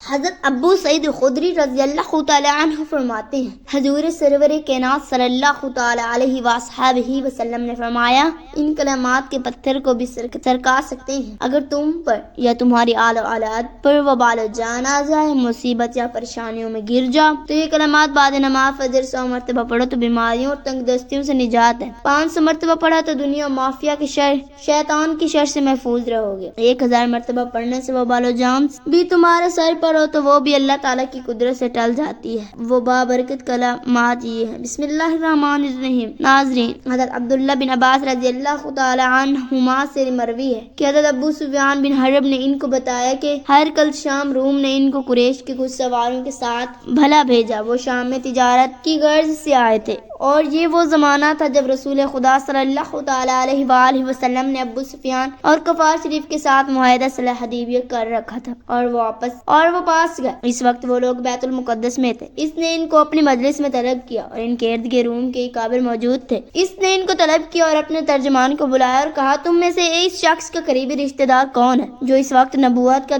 حضرت ابو سعید خدری رضی اللہ تعالی عنہ فرماتے ہیں حضور سرور کائنات صلی اللہ تعالی علیہ وآلہ وسلم نے فرمایا ان کلمات کے پتھر کو بھی سرکا سکتے ہیں. اگر تم پر یا تمہاری آل و اولاد پر وبال و جان آ جائے, مصیبت یا پریشانیوں میں گر جاؤ, تو یہ کلمات بعد نماز فجر 100 مرتبہ پڑھو تو بیماریوں اور تنگ دستیوں سے نجات ہے. 500 مرتبہ پڑھا تو دنیا و مافیا کی شر, شیطان کی شر سے محفوظ رہو گے. 1000 مرتبہ پڑھنے سے وبال و جان بھی تمہارے سر پر ہو تو وہ بھی اللہ تعالیٰ کی قدرت سے ٹل جاتی ہے. وہ بابرکت کلمات یہ ہیں. بسم اللہ الرحمن الرحیم. ناظرین, حضرت عبداللہ بن عباس رضی اللہ تعالی عنہما سے مروی ہے کہ حضرت ابو سفیان بن حرب نے ان کو بتایا کہ ہر کل شام روم نے ان کو قریش کے کچھ سواروں کے ساتھ بھلا بھیجا. وہ شام میں تجارت کی غرض سے آئے تھے اور یہ وہ زمانہ تھا جب رسول خدا صلی اللہ تعالی علیہ وآلہ وسلم نے ابو سفیان اور کفار شریف کے ساتھ معاہدہ صلح حدیبیہ کر رکھا تھا اور وہ پاس گئے. اس وقت وہ لوگ بیت المقدس میں تھے. اس نے ان کو اپنی مجلس میں طلب کیا اور ان کے ارد گرد روم کے کابر موجود تھے. اس نے ان کو طلب کیا اور اپنے ترجمان کو بلایا اور کہا تم میں سے اس شخص کا قریبی رشتہ دار کون ہے جو اس وقت نبوت کا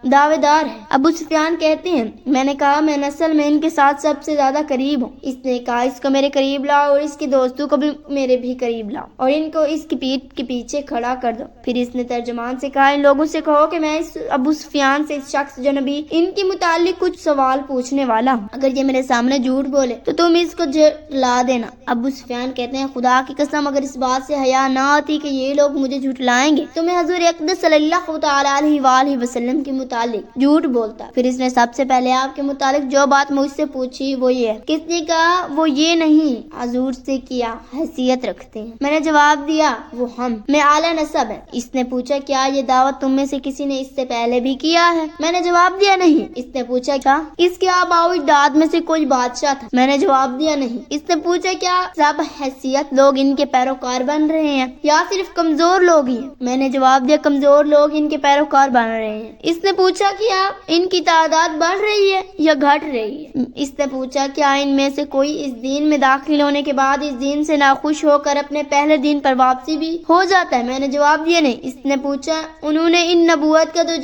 دعوے دار ہے؟ ابو سفیان کہتے ہیں میں نے کہا میں نسل میں ان کے ساتھ سب سے زیادہ قریب ہوں. اس نے کہا اس کو میرے قریب لاؤ اور اس کے دوستوں کو بھی میرے بھی قریب لاؤ اور ان کو اس کی پیٹھ کے پیچھے کھڑا کر دو. پھر اس نے ترجمان سے کہا ان لوگوں سے کہو کہ میں اس ابو سفیان سے اس شخص جو نبی ان کے متعلق کچھ سوال پوچھنے والا ہوں. اگر یہ میرے سامنے جھوٹ بولے تو تم اس کو جھٹلا دینا. ابو سفیان کہتے ہیں خدا کی قسم اگر اس بات سے حیا نہ آتی کہ یہ لوگ مجھے جھٹلائیں گے تو میں حضور اقدس صلی اللہ تعالی علیہ وآلہ وسلم کے متعلق جھوٹ بولتا. پھر اس نے سب سے پہلے آپ کے متعلق جو بات مجھ سے پوچھی وہ یہ ہے. کس نے کہا وہ یہ نہیں حضور سے کیا حیثیت رکھتے ہیں؟ میں نے جواب دیا وہ ہم میں اعلیٰ نسب ہے. اس نے پوچھا کیا یہ دعوت تم میں سے کسی نے اس سے پہلے بھی کیا ہے؟ میں نے جواب دیا نہیں. اس نے پوچھا کیا اس کے آباء و اجداد میں سے کوئی بادشاہ تھا؟ میں نے جواب دیا نہیں. اس نے پوچھا کیا سب حیثیت لوگ ان کے پیروکار بن رہے ہیں یا صرف کمزور لوگ ہی ہیں؟ میں نے جواب دیا کمزور لوگ ان کے پیروکار بن رہے ہیں. اس نے پوچھا کیا ان کی تعداد بڑھ رہی ہے یا گھٹ رہی ہے؟ اس نے پوچھا کیا ان میں سے کوئی اس دین میں داخل ہونے کے بعد اس دین سے ناخوش ہو کر اپنے پہلے دین پر واپسی بھی ہو جاتا ہے؟ میں نے جواب دیا نہیں. اس نے پوچھا انہوں نے ان نبوت کا جو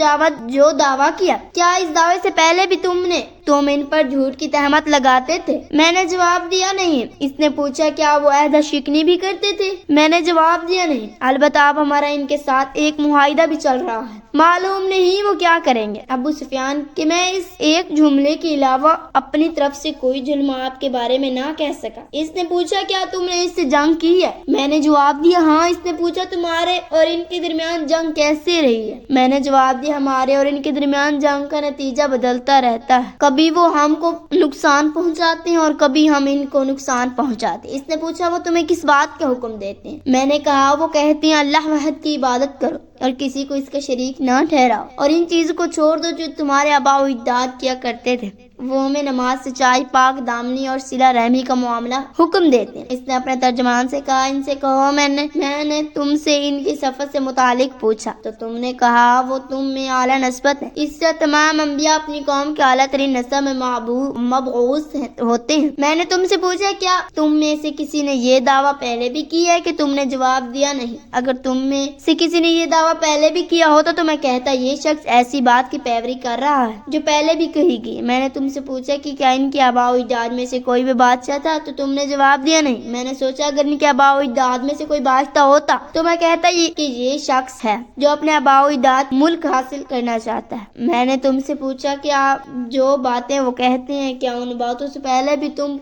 دعویٰ کیا کیا اس دعوے سے پہلے بھی تم ان پر جھوٹ کی تہمت لگاتے تھے؟ میں نے جواب دیا نہیں. اس نے پوچھا کیا وہ عہدہ شکنی بھی کرتے تھے؟ میں نے جواب دیا نہیں. البتہ اب ہمارا ان کے ساتھ ایک معاہدہ بھی چل رہا ہے, معلوم نہیں وہ کیا کریں گے. ابو سفیان کہ میں اس ایک جملے کے علاوہ اپنی طرف سے کوئی جرم آپ کے بارے میں نہ کہہ سکا. اس نے پوچھا کیا تم نے اس سے جنگ کی ہے؟ میں نے جواب دیا ہاں. اس نے پوچھا تمہارے اور ان کے درمیان جنگ کیسے رہی ہے؟ میں نے جواب دیا ہمارے اور ان کے درمیان جنگ کا نتیجہ بدلتا رہتا ہے. کبھی وہ ہم کو نقصان پہنچاتے ہیں اور کبھی ہم ان کو نقصان پہنچاتے ہیں. اس نے پوچھا وہ تمہیں کس بات کا حکم دیتے ہیں؟ میں نے کہا وہ کہتے ہیں اللہ وحد کی عبادت کرو اور کسی کو اس کا شریک نہ ٹھہراؤ اور ان چیزوں کو چھوڑ دو جو تمہارے آباء و اجداد کیا کرتے تھے. وہ ہمیں نماز سے چائے پاک دامنی اور صلہ رحمی کا معاملہ حکم دیتے ہیں. اس نے اپنے ترجمان سے کہا ان سے کہو میں نے تم سے ان کی سفر سے متعلق پوچھا تو تم نے کہا وہ تم میں اعلیٰ نسبت ہے. اس سے تمام انبیاء اپنی قوم کے اعلیٰ ترین نسب میں مبعوث ہوتے ہیں. میں نے تم سے پوچھا کیا تم میں سے کسی نے یہ دعویٰ پہلے بھی کیا ہے کہ تم نے جواب دیا نہیں. اگر تم میں سے کسی نے یہ دعویٰ پہلے بھی کیا ہوتا تو میں کہتا یہ شخص ایسی بات کی پیروی کر رہا ہے جو پہلے بھی کہی گئی. میں نے تم سے پوچھا کہ کیا ان کے آباء و اجداد میں سے کوئی بھی بادشاہ تھا تو تم نے جواب دیا نہیں. میں نے سوچا اگر ان کے آباء و اجداد میں سے کوئی بادشاہ ہوتا تو میں کہتا کہ یہ شخص ہے جو اپنے آباء و اجداد ملک حاصل کرنا چاہتا ہے. میں نے تم سے پوچھا کہ آپ جو باتیں وہ کہتے ہیں کیا ان باتوں سے پہلے بھی تم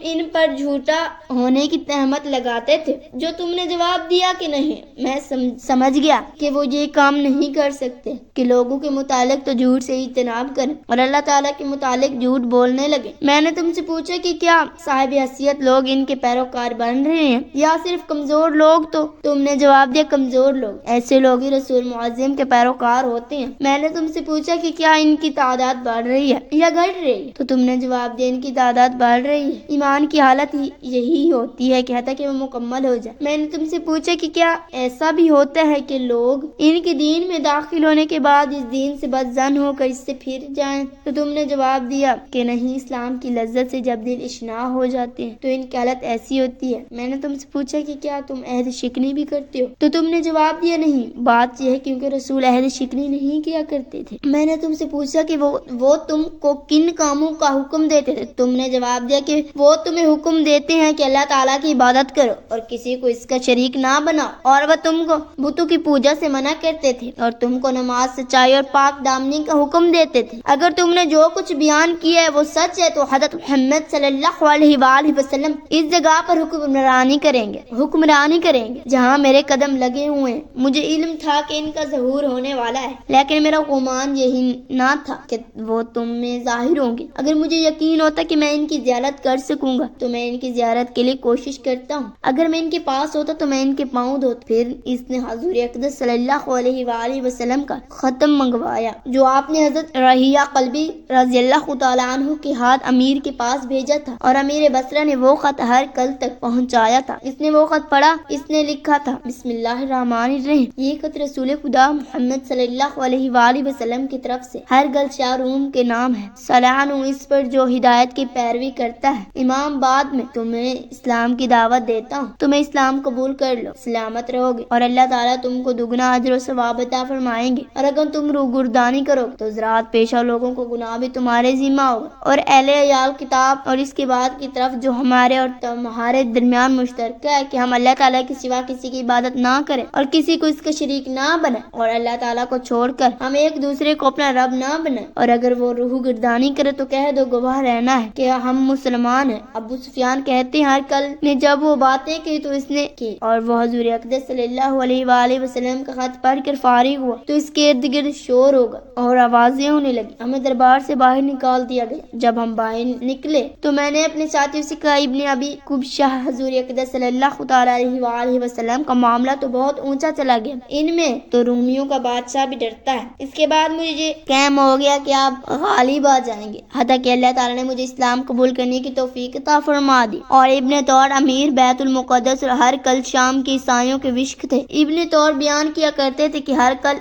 ان پر جھوٹا ہونے کی تہمت لگاتے تھے جو تم نے جواب دیا کہ نہیں. میں سمجھ گیا کہ وہ یہ کام نہیں کر سکتے کہ لوگوں کے متعلق تو جھوٹ سے اجتناب کریں اور اللہ تعالیٰ کے متعلق جھوٹ بولنے لگے. میں نے تم سے پوچھا کہ کیا صاحب حیثیت لوگ ان کے پیروکار بن رہے ہیں یا صرف کمزور لوگ تو تم نے جواب دیا کمزور لوگ. ایسے لوگ ہی رسول معظم کے پیروکار ہوتے ہیں. میں نے تم سے پوچھا کہ کیا ان کی تعداد بڑھ رہی ہے یا گھٹ رہی ہے تو تم نے جواب دیا ان کی تعداد بڑھ رہی ہے. ایمان کی حالت یہی ہوتی ہے کہ حتیٰ کہ وہ مکمل ہو جائے. میں نے تم سے پوچھا کہ کیا ایسا بھی ہوتا ہے کہ لوگ ان کے دین میں داخل ہونے کے بعد اس دین سے بدظن ہو کر اس سے پھر جائیں تو تم نے جواب جواب دیا کہ نہیں، اسلام کی لذت سے جب دل اشنا ہو جاتے ہیں تو ان کی حالت ایسی ہوتی ہے۔ میں نے تم سے پوچھا کہ کیا تم عہد شکنی بھی کرتے ہو تو تم نے جواب دیا نہیں۔ بات یہ ہے کیونکہ رسول عہد شکنی نہیں کیا کرتے تھے۔ میں نے تم سے پوچھا کہ وہ تم کو کن کاموں کا حکم دیتے تھے، تم نے جواب دیا کہ وہ تمہیں حکم دیتے ہیں کہ اللہ تعالیٰ کی عبادت کرو اور کسی کو اس کا شریک نہ بناؤ، اور وہ تم کو بتوں کی پوجا سے منع کرتے تھے اور تم کو نماز، سچائی اور پاک دامنی کا حکم دیتے تھے۔ اگر تم نے جو کچھ بیان کیا ہے وہ سچ ہے تو حضرت محمد صلی اللہ علیہ وآلہ وسلم اس جگہ پر حکمرانی کریں گے جہاں میرے قدم لگے ہوئے ہیں۔ مجھے علم تھا کہ ان کا ظہور ہونے والا ہے، لیکن میرا گمان یہی نہ تھا کہ وہ تم میں ظاہر ہوں گے۔ اگر مجھے یقین ہوتا کہ میں ان کی زیارت کر سکوں گا تو میں ان کی زیارت کے لیے کوشش کرتا ہوں۔ اگر میں ان کے پاس ہوتا تو میں ان کے پاؤں دھوتا۔ پھر اس نے حضور اقدس صلی اللہ علیہ وآلہ وسلم کا ختم منگوایا جو آپ نے حضرت رہیہ قلبی رضی اللہ تعالیٰ عنہ کے ہاتھ امیر کے پاس بھیجا تھا، اور امیر بصرہ نے وہ خط ہر کل تک پہنچایا تھا۔ اس نے وہ خط پڑھا، اس نے لکھا تھا بسم اللہ الرحمن الرحیم۔ یہ خط رسول خدا محمد صلی اللہ علیہ وآلہ وسلم کی طرف سے ہر گل شاہ روم کے نام ہے، سلام اس پر جو ہدایت کی پیروی کرتا ہے۔ امام بعد میں تمہیں اسلام کی دعوت دیتا ہوں، تمہیں اسلام قبول کر لو، سلامت رہو گے اور اللہ تعالیٰ تم کو دگنا اجر و ثواب عطا فرمائیں گے، اور اگر تم روگردانی کرو تو زراعت پیشہ لوگوں کو گناہ بھی تمہارے ذمہ ہوگا۔ اور اہل عیال کتاب اور اس کے بعد کی طرف جو ہمارے اور تمہارے درمیان مشترکہ ہے کہ ہم اللہ تعالیٰ کے سوا کسی کی عبادت نہ کریں اور کسی کو اس کا شریک نہ بنائیں، اور اللہ تعالیٰ کو چھوڑ کر ہم ایک دوسرے کو اپنا رب نہ بنائیں، اور اگر وہ روح گردانی کرے تو کہہ دو گواہ رہنا ہے کہ ہم مسلمان ہیں۔ ابو سفیان کہتے ہیں ہر کل نے جب وہ باتیں کی تو اس نے کی، اور وہ حضور اقدس صلی اللہ علیہ وآلہ وسلم کا خط پڑھ کر فارغ ہوا تو اس کے ارد گرد شور ہوگا اور آوازیں ہونے لگی۔ ہمیں دربار سے باہر نکال دیا گیا۔ جب ہم باہر نکلے تو میں نے اپنے ساتھیوں سے کہا ابن ابی قبشہ، حضور اقدس صلی اللہ تعالیٰ علیہ وآلہ وسلم کا معاملہ تو بہت اونچا چلا گیا، ان میں تو رومیوں کا بادشاہ بھی ڈرتا ہے۔ اس کے بعد مجھے یہ قیم ہو گیا کہ آپ غالب آ جائیں گے، حتیٰ کہ اللہ تعالیٰ نے مجھے اسلام قبول کرنے کی توفیق عطا فرما دی۔ اور ابن طور امیر بیت المقدس اور ہر کل شام کے عیسائیوں کے وشق تھے۔ ابن طور بیان کیا کرتے تھے کہ ہر کل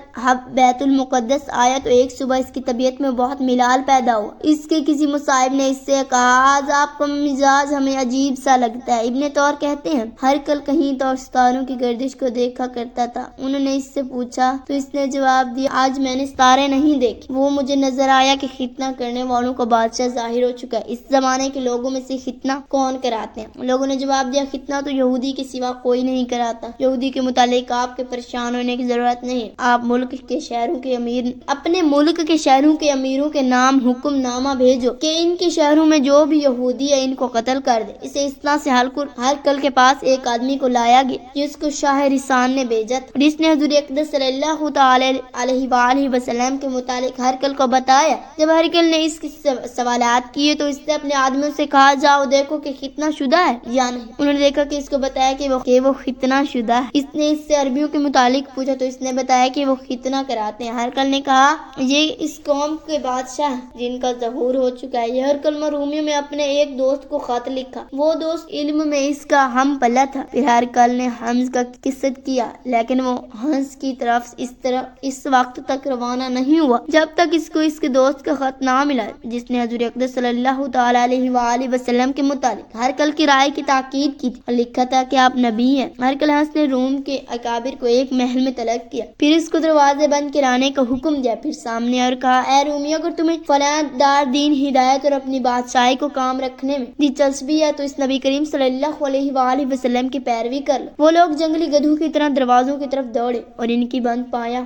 بیت المقدس آیا تو ایک صبح اس کی طبیعت میں بہت ملال پیدا ہوا۔ اس کے کسی مصاحب نے اس سے کہا آج آپ کا مزاج ہمیں عجیب سا لگتا ہے۔ ابن طور کہتے ہیں ہر کل کہیں تو ستاروں کی گردش کو دیکھا کرتا تھا۔ انہوں نے اس سے پوچھا تو اس نے جواب دیا آج میں نے ستارے نہیں دیکھے، وہ مجھے نظر آیا کہ ختنہ کرنے والوں کو بادشاہ ظاہر ہو چکا ہے۔ اس زمانے کے لوگوں میں سے ختنہ کون کراتے ہیں؟ لوگوں نے جواب دیا ختنہ تو یہودی کے سوا کوئی نہیں کراتا۔ یہودی کے متعلق آپ کے پریشان ہونے کی ضرورت نہیں، آپ اپنے ملک کے شہروں کے امیروں کے نام حکم نامہ بھیجو کہ ان کے شہروں میں جو بھی یہودی ہے ان کو قتل کر دے۔ اسے اس طرح سے ہر کل کے پاس ایک آدمی کو لایا گیا جس کو شاہ رسان نے بھیجا تھا، جس نے حضور اقدس صلی اللہ تعالی علیہ وآلہ وسلم کے متعلق ہر کل کو بتایا۔ جب ہر کل نے اس کے سوالات کیے تو اس نے اپنے آدمیوں سے کہا جاؤ دیکھو کہ ختنہ شدہ ہے یا نہیں۔ انہوں نے دیکھا کہ اس کو بتایا کہ وہ ختنہ شدہ ہے۔ اس نے اس سے عربیوں کے متعلق پوچھا تو اس نے بتایا کہ وہ ختنہ کراتے ہیں۔ ہر کل نے کہا یہ اس قوم کے بادشاہ ہیں جن کا ظہور ہو چکا ہے۔ یہ ہر کل رومیوں میں اپنے ایک دوست کو خط لکھا، وہ دوست علم میں اس کا ہم پلہ تھا۔ پھر ہر کل نے حمز کا قصد کیا، لیکن وہ حمز کی طرف اس وقت تک روانہ نہیں ہوا جب تک اس کو اس کے دوست کا خط نہ ملا جس نے حضور اقدس صلی اللہ تعالی علیہ وآلہ وسلم کے متعلق ہر کل کی رائے کی تاکید کی تھی اور لکھا تھا کہ آپ نبی ہیں۔ ہر کل حمز نے روم کے اکابر کو ایک محل میں طلب کیا، پھر اس کو دروازے بند کرانے کا حکم دیا، پھر سامنے اور کہا اے رومیوں اگر تمہیں فلاں دار دین ہدایت اور اپنی بادشاہی کو کام رکھنے میں دلچسپی ہے تو اس نبی کریم صلی اللہ علیہ وآلہ وسلم کی پیروی کر لو۔ وہ لوگ جنگلی گدھوں کی طرح دروازوں کی طرف دوڑے اور ان کو بند پایا۔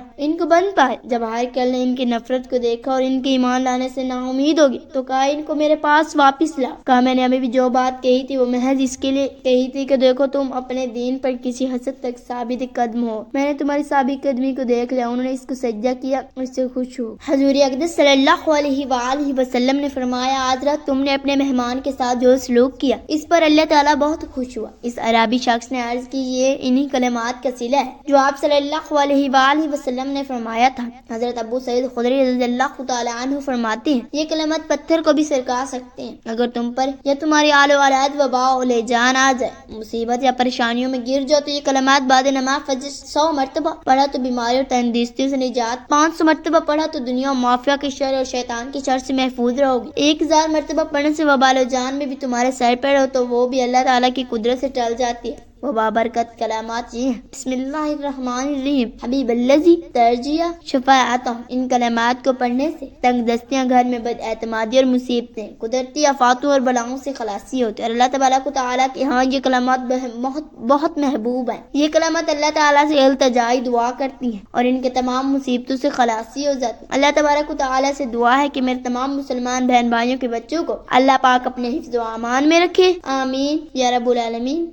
جب ہر کل نے ان کی نفرت کو دیکھا اور ان کے ایمان لانے سے نا امید ہوگی تو کہا ان کو میرے پاس واپس لا۔ کہا میں نے ابھی بھی جو بات کہی تھی وہ محض اس کے لیے کہی تھی کہ دیکھو تم اپنے دین پر کسی حد تک ثابت قدم ہو، میں نے تمہاری ثابت قدمی کو دیکھ لیا۔ انہوں نے اس کو سجدہ کیا اور اس سے خوش ہو۔ حضور اقدس صلی اللہ علیہ وآلہ وسلم نے فرمایا آج رات تم نے اپنے مہمان کے ساتھ جو سلوک کیا اس پر اللہ تعالیٰ بہت خوش ہوا۔ اس عربی شخص نے عرض کی یہ انہی کلمات کا صلہ ہے جو آپ صلی اللہ علیہ وآلہ وسلم نے فرمایا تھا۔ حضرت ابو سعید خدری رضی اللہ تعالی عنہ فرماتے ہیں یہ کلمات پتھر کو بھی سرکا سکتے ہیں۔ اگر تم پر یا تمہاری آل و اولاد وبا و لے جان آ جائے، مصیبت یا پریشانیوں میں گر جاؤ تو یہ کلمات بعد نماز فجر 100 مرتبہ پڑھا تو بیماری اور تندرستی سے نجات، 500 مرتبہ پڑھا تو دنیا و معافیہ کے شر اور شیطان کی کچھ عرصے محفوظ رہو گی۔ 1000 مرتبہ پڑھنے سے وبال جان میں بھی تمہارے سر پہ ہو تو وہ بھی اللہ تعالیٰ کی قدرت سے ٹل جاتی ہے۔ وہ بابرکت کلمات یہ ہیں: بسم اللہ الرحمن الرحیم، حبیب الذی ترجیہ شفاعتہ۔ ان کلمات کو پڑھنے سے تنگ دستیاں، گھر میں بد اعتمادی اور مصیبتیں، قدرتی آفاتوں اور بلاؤں سے خلاصی ہوتی ہے، اور اللہ تبارک و تعالیٰ کے ہاں یہ کلمات بہت محبوب ہیں۔ یہ کلمات اللہ تعالیٰ سے التجائی دعا کرتی ہیں اور ان کے تمام مصیبتوں سے خلاصی ہو جاتی ہے۔ اللہ تبارک و تعالیٰ سے دعا ہے کہ میرے تمام مسلمان بہن بھائیوں کے بچوں کو اللہ پاک اپنے حفظ و امان میں رکھے، آمین یا رب العالمین۔